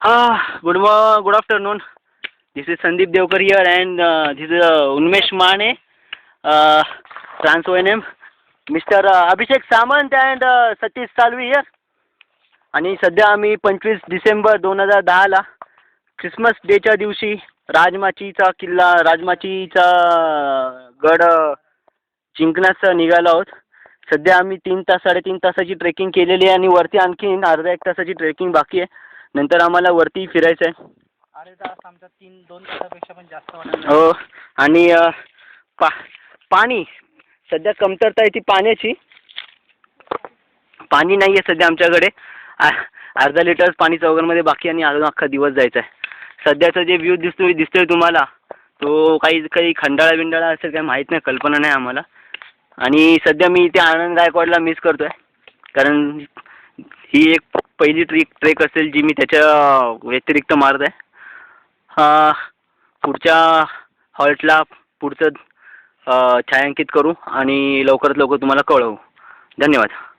Good afternoon. This is Sandeep Devkar here, and this is Unmesh Mane, trans O&M, Mr. Abhishek Samant and Satish Salvi here. आणि सध्या आम्ही 25 December 2010ला Christmas डेच्या दिवशी राजमाचीचा गड जिंकण्यास निघालो आहोत. सध्या आम्ही 3-3.5 तासाची ट्रेकिंग केलेली आहे आणि वरती आणखीन अर्धा 1 तासाची ट्रेकिंग बाकी आहे. नंतर आम्हाला वरती फिरायचं आहे. अरे तास आमचा 2 तासापेक्षा पण जास्त वाटत. हो. आणि पाणी सध्या कमतरता आहे ती पाण्याची. पाणी नाही आहे सध्या आमच्याकडे. अर्धा लिटर पाणी चौघांमध्ये बाकी आणि अजून अख्खा दिवस जायचा आहे. सध्याचा जे व्ह्यू दिसतोय तुम्हाला तो काही खंडाळा बिंडाळा असेल काही माहीत नाही, कल्पना नाही आम्हाला. आणि सध्या मी इथे आनंद गायकवाडला मिस करतोय, कारण ही एक पहिली ट्रेक असेल जी मी त्याच्या व्यतिरिक्त मारत आहे. पुढच्या हॉल्टला पुढचं छायांकित करू आणि लवकरात लवकर तुम्हाला कळवू. धन्यवाद.